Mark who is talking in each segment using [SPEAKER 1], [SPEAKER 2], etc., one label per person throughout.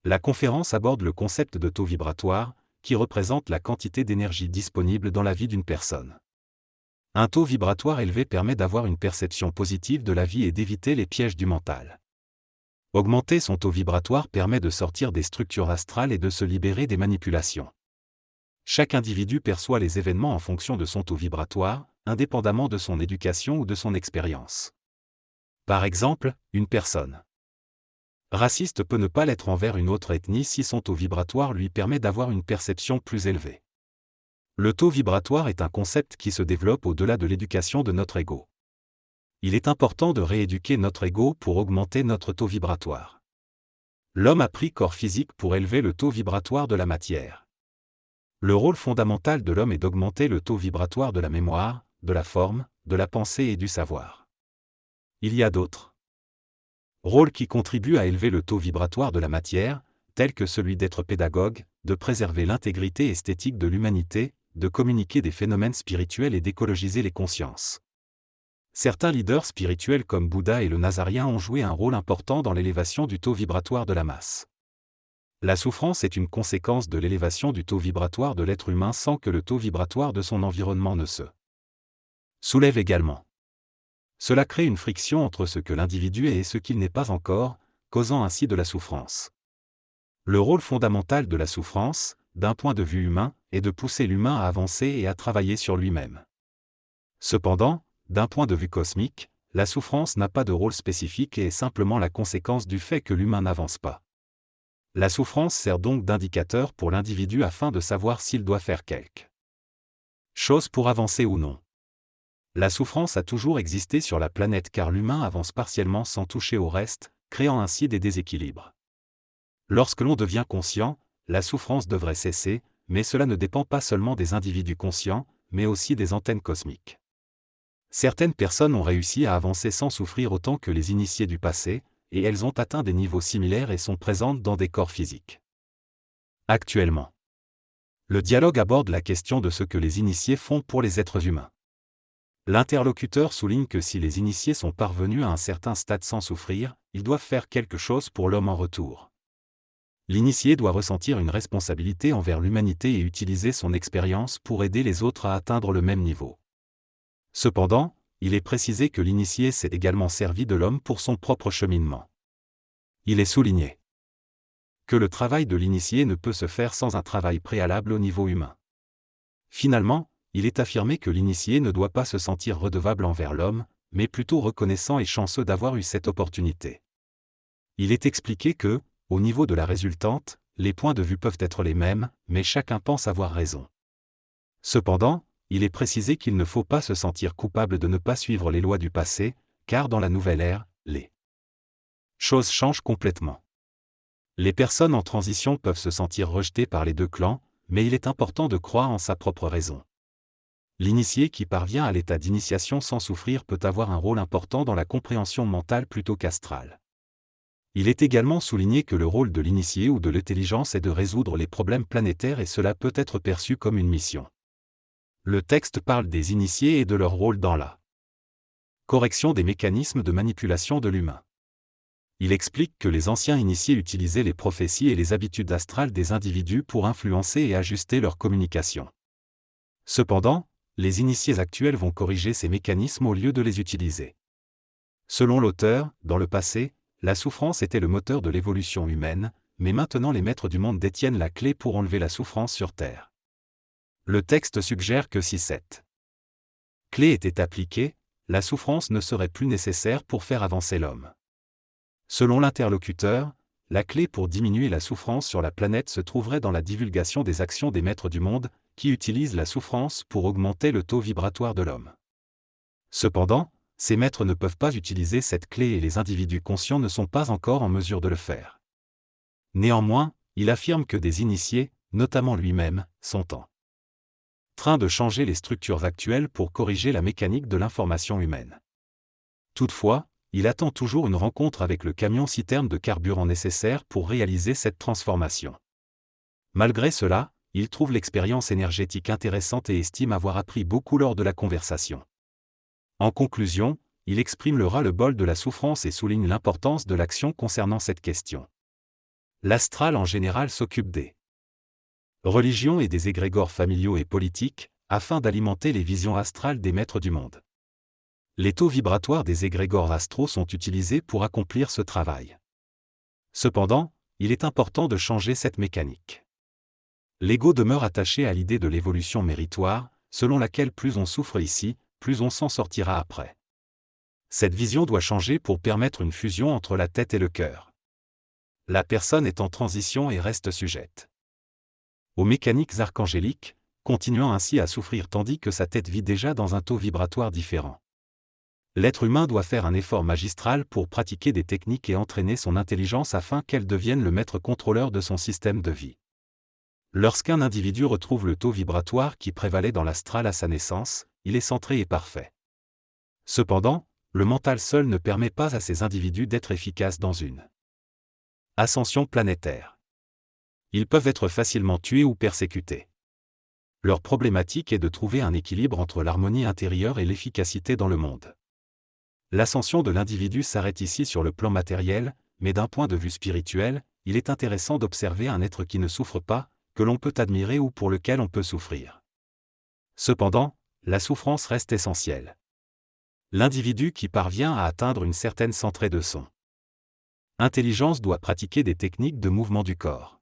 [SPEAKER 1] La conférence aborde le concept de taux vibratoire, qui représente la quantité d'énergie disponible dans la vie d'une personne. Un taux vibratoire élevé permet d'avoir une perception positive de la vie et d'éviter les pièges du mental. Augmenter son taux vibratoire permet de sortir des structures astrales et de se libérer des manipulations. Chaque individu perçoit les événements en fonction de son taux vibratoire, indépendamment de son éducation ou de son expérience. Par exemple, une personne raciste peut ne pas l'être envers une autre ethnie si son taux vibratoire lui permet d'avoir une perception plus élevée. Le taux vibratoire est un concept qui se développe au-delà de l'éducation de notre ego. Il est important de rééduquer notre ego pour augmenter notre taux vibratoire. L'homme a pris corps physique pour élever le taux vibratoire de la matière. Le rôle fondamental de l'homme est d'augmenter le taux vibratoire de la mémoire, de la forme, de la pensée et du savoir. Il y a d'autres rôles qui contribuent à élever le taux vibratoire de la matière, tels que celui d'être pédagogue, de préserver l'intégrité esthétique de l'humanité, de communiquer des phénomènes spirituels et d'écologiser les consciences. Certains leaders spirituels comme Bouddha et le Nazarien ont joué un rôle important dans l'élévation du taux vibratoire de la masse. La souffrance est une conséquence de l'élévation du taux vibratoire de l'être humain sans que le taux vibratoire de son environnement ne se soulève également. Cela crée une friction entre ce que l'individu est et ce qu'il n'est pas encore, causant ainsi de la souffrance. Le rôle fondamental de la souffrance, d'un point de vue humain, est de pousser l'humain à avancer et à travailler sur lui-même. Cependant, d'un point de vue cosmique, la souffrance n'a pas de rôle spécifique et est simplement la conséquence du fait que l'humain n'avance pas. La souffrance sert donc d'indicateur pour l'individu afin de savoir s'il doit faire quelque chose pour avancer ou non. La souffrance a toujours existé sur la planète car l'humain avance partiellement sans toucher au reste, créant ainsi des déséquilibres. Lorsque l'on devient conscient, la souffrance devrait cesser, mais cela ne dépend pas seulement des individus conscients, mais aussi des antennes cosmiques. Certaines personnes ont réussi à avancer sans souffrir autant que les initiés du passé, et elles ont atteint des niveaux similaires et sont présentes dans des corps physiques. Actuellement, le dialogue aborde la question de ce que les initiés font pour les êtres humains. L'interlocuteur souligne que si les initiés sont parvenus à un certain stade sans souffrir, ils doivent faire quelque chose pour l'homme en retour. L'initié doit ressentir une responsabilité envers l'humanité et utiliser son expérience pour aider les autres à atteindre le même niveau. Cependant, il est précisé que l'initié s'est également servi de l'homme pour son propre cheminement. Il est souligné que le travail de l'initié ne peut se faire sans un travail préalable au niveau humain. Finalement, il est affirmé que l'initié ne doit pas se sentir redevable envers l'homme, mais plutôt reconnaissant et chanceux d'avoir eu cette opportunité. Il est expliqué que, au niveau de la résultante, les points de vue peuvent être les mêmes, mais chacun pense avoir raison. Cependant, il est précisé qu'il ne faut pas se sentir coupable de ne pas suivre les lois du passé, car dans la nouvelle ère, les choses changent complètement. Les personnes en transition peuvent se sentir rejetées par les deux clans, mais il est important de croire en sa propre raison. L'initié qui parvient à l'état d'initiation sans souffrir peut avoir un rôle important dans la compréhension mentale plutôt qu'astrale. Il est également souligné que le rôle de l'initié ou de l'intelligence est de résoudre les problèmes planétaires et cela peut être perçu comme une mission. Le texte parle des initiés et de leur rôle dans la correction des mécanismes de manipulation de l'humain. Il explique que les anciens initiés utilisaient les prophéties et les habitudes astrales des individus pour influencer et ajuster leur communication. Cependant, les initiés actuels vont corriger ces mécanismes au lieu de les utiliser. Selon l'auteur, dans le passé, la souffrance était le moteur de l'évolution humaine, mais maintenant les maîtres du monde détiennent la clé pour enlever la souffrance sur Terre. Le texte suggère que si cette clé était appliquée, la souffrance ne serait plus nécessaire pour faire avancer l'homme. Selon l'interlocuteur, la clé pour diminuer la souffrance sur la planète se trouverait dans la divulgation des actions des maîtres du monde, qui utilisent la souffrance pour augmenter le taux vibratoire de l'homme. Cependant, ces maîtres ne peuvent pas utiliser cette clé et les individus conscients ne sont pas encore en mesure de le faire. Néanmoins, il affirme que des initiés, notamment lui-même, sont en train de changer les structures actuelles pour corriger la mécanique de l'information humaine. Toutefois, il attend toujours une rencontre avec le camion-citerne de carburant nécessaire pour réaliser cette transformation. Malgré cela, il trouve l'expérience énergétique intéressante et estime avoir appris beaucoup lors de la conversation. En conclusion, il exprime le ras-le-bol de la souffrance et souligne l'importance de l'action concernant cette question. L'astral en général s'occupe des religions et des égrégores familiaux et politiques, afin d'alimenter les visions astrales des maîtres du monde. Les taux vibratoires des égrégores astraux sont utilisés pour accomplir ce travail. Cependant, il est important de changer cette mécanique. L'ego demeure attaché à l'idée de l'évolution méritoire, selon laquelle plus on souffre ici, plus on s'en sortira après. Cette vision doit changer pour permettre une fusion entre la tête et le cœur. La personne est en transition et reste sujette aux mécaniques archangéliques, continuant ainsi à souffrir tandis que sa tête vit déjà dans un taux vibratoire différent. L'être humain doit faire un effort magistral pour pratiquer des techniques et entraîner son intelligence afin qu'elle devienne le maître contrôleur de son système de vie. Lorsqu'un individu retrouve le taux vibratoire qui prévalait dans l'astral à sa naissance, il est centré et parfait. Cependant, le mental seul ne permet pas à ces individus d'être efficaces dans une ascension planétaire. Ils peuvent être facilement tués ou persécutés. Leur problématique est de trouver un équilibre entre l'harmonie intérieure et l'efficacité dans le monde. L'ascension de l'individu s'arrête ici sur le plan matériel, mais d'un point de vue spirituel, il est intéressant d'observer un être qui ne souffre pas, que l'on peut admirer ou pour lequel on peut souffrir. Cependant, la souffrance reste essentielle. L'individu qui parvient à atteindre une certaine centrée de son intelligence doit pratiquer des techniques de mouvement du corps.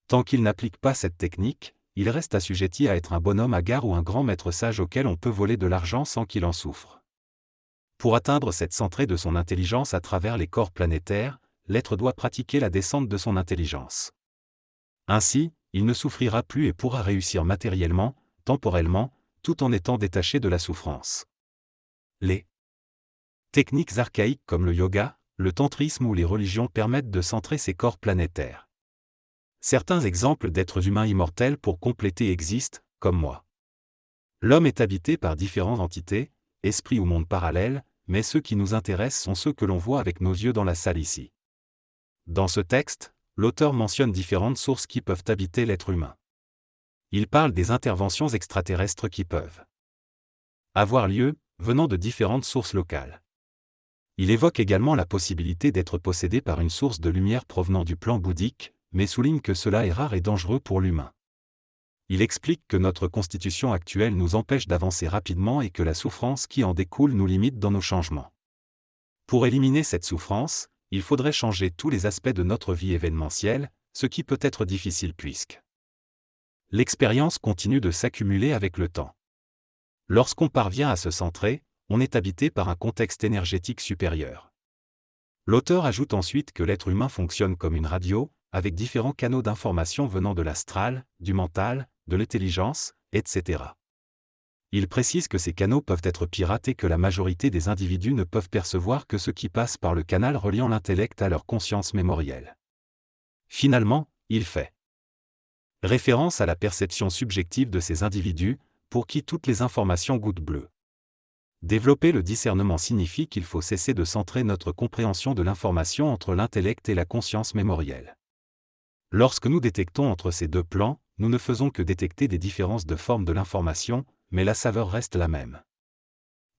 [SPEAKER 1] Tant qu'il n'applique pas cette technique, il reste assujetti à être un bonhomme hagard ou un grand maître sage auquel on peut voler de l'argent sans qu'il en souffre. Pour atteindre cette centrée de son intelligence à travers les corps planétaires, l'être doit pratiquer la descente de son intelligence. Ainsi, il ne souffrira plus et pourra réussir matériellement, temporellement, tout en étant détaché de la souffrance. Les techniques archaïques comme le yoga, le tantrisme ou les religions permettent de centrer ces corps planétaires. Certains exemples d'êtres humains immortels pour compléter existent, comme moi. L'homme est habité par différentes entités, esprits ou mondes parallèles, mais ceux qui nous intéressent sont ceux que l'on voit avec nos yeux dans la salle ici. Dans ce texte, l'auteur mentionne différentes sources qui peuvent habiter l'être humain. Il parle des interventions extraterrestres qui peuvent avoir lieu, venant de différentes sources locales. Il évoque également la possibilité d'être possédé par une source de lumière provenant du plan bouddhique, mais souligne que cela est rare et dangereux pour l'humain. Il explique que notre constitution actuelle nous empêche d'avancer rapidement et que la souffrance qui en découle nous limite dans nos changements. Pour éliminer cette souffrance, il faudrait changer tous les aspects de notre vie événementielle, ce qui peut être difficile puisque l'expérience continue de s'accumuler avec le temps. Lorsqu'on parvient à se centrer, on est habité par un contexte énergétique supérieur. L'auteur ajoute ensuite que l'être humain fonctionne comme une radio, avec différents canaux d'information venant de l'astral, du mental, de l'intelligence, etc. Il précise que ces canaux peuvent être piratés et que la majorité des individus ne peuvent percevoir que ce qui passe par le canal reliant l'intellect à leur conscience mémorielle. Finalement, il fait référence à la perception subjective de ces individus, pour qui toutes les informations goûtent bleu. Développer le discernement signifie qu'il faut cesser de centrer notre compréhension de l'information entre l'intellect et la conscience mémorielle. Lorsque nous détectons entre ces deux plans, nous ne faisons que détecter des différences de forme de l'information, mais la saveur reste la même.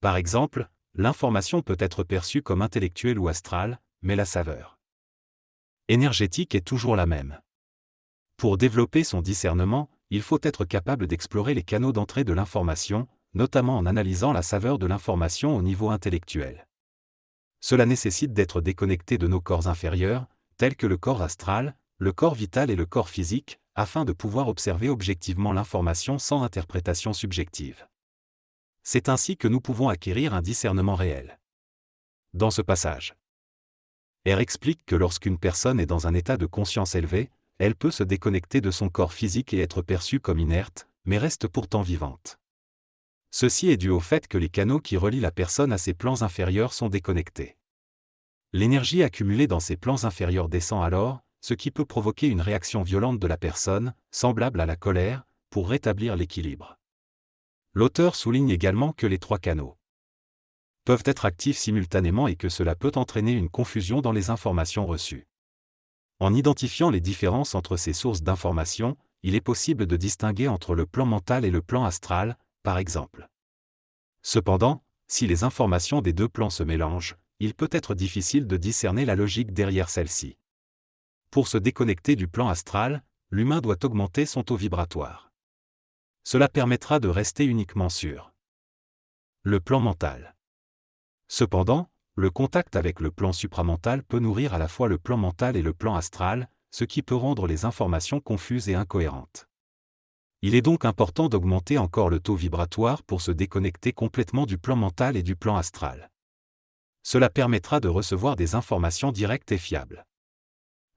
[SPEAKER 1] Par exemple, l'information peut être perçue comme intellectuelle ou astrale, mais la saveur énergétique est toujours la même. Pour développer son discernement, il faut être capable d'explorer les canaux d'entrée de l'information, notamment en analysant la saveur de l'information au niveau intellectuel. Cela nécessite d'être déconnecté de nos corps inférieurs, tels que le corps astral, le corps vital et le corps physique, afin de pouvoir observer objectivement l'information sans interprétation subjective. C'est ainsi que nous pouvons acquérir un discernement réel. Dans ce passage, R explique que lorsqu'une personne est dans un état de conscience élevé, elle peut se déconnecter de son corps physique et être perçue comme inerte, mais reste pourtant vivante. Ceci est dû au fait que les canaux qui relient la personne à ses plans inférieurs sont déconnectés. L'énergie accumulée dans ces plans inférieurs descend alors, ce qui peut provoquer une réaction violente de la personne, semblable à la colère, pour rétablir l'équilibre. L'auteur souligne également que les trois canaux peuvent être actifs simultanément et que cela peut entraîner une confusion dans les informations reçues. En identifiant les différences entre ces sources d'informations, il est possible de distinguer entre le plan mental et le plan astral, par exemple. Cependant, si les informations des deux plans se mélangent, il peut être difficile de discerner la logique derrière celle-ci. Pour se déconnecter du plan astral, l'humain doit augmenter son taux vibratoire. Cela permettra de rester uniquement sur le plan mental. Cependant, le contact avec le plan supramental peut nourrir à la fois le plan mental et le plan astral, ce qui peut rendre les informations confuses et incohérentes. Il est donc important d'augmenter encore le taux vibratoire pour se déconnecter complètement du plan mental et du plan astral. Cela permettra de recevoir des informations directes et fiables.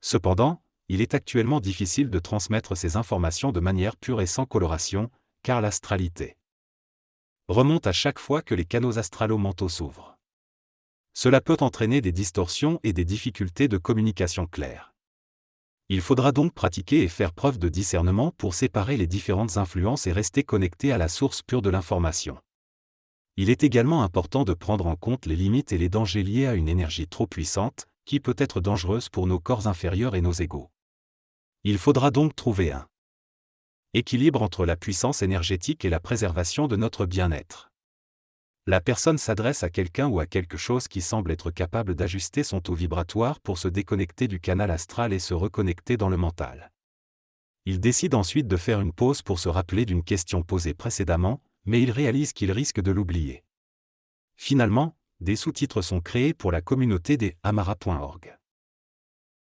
[SPEAKER 1] Cependant, il est actuellement difficile de transmettre ces informations de manière pure et sans coloration, car l'astralité remonte à chaque fois que les canaux astralo-mentaux s'ouvrent. Cela peut entraîner des distorsions et des difficultés de communication claire. Il faudra donc pratiquer et faire preuve de discernement pour séparer les différentes influences et rester connecté à la source pure de l'information. Il est également important de prendre en compte les limites et les dangers liés à une énergie trop puissante, qui peut être dangereuse pour nos corps inférieurs et nos égos. Il faudra donc trouver un équilibre entre la puissance énergétique et la préservation de notre bien-être. La personne s'adresse à quelqu'un ou à quelque chose qui semble être capable d'ajuster son taux vibratoire pour se déconnecter du canal astral et se reconnecter dans le mental. Il décide ensuite de faire une pause pour se rappeler d'une question posée précédemment, mais il réalise qu'il risque de l'oublier. Finalement, des sous-titres sont créés pour la communauté des Amara.org.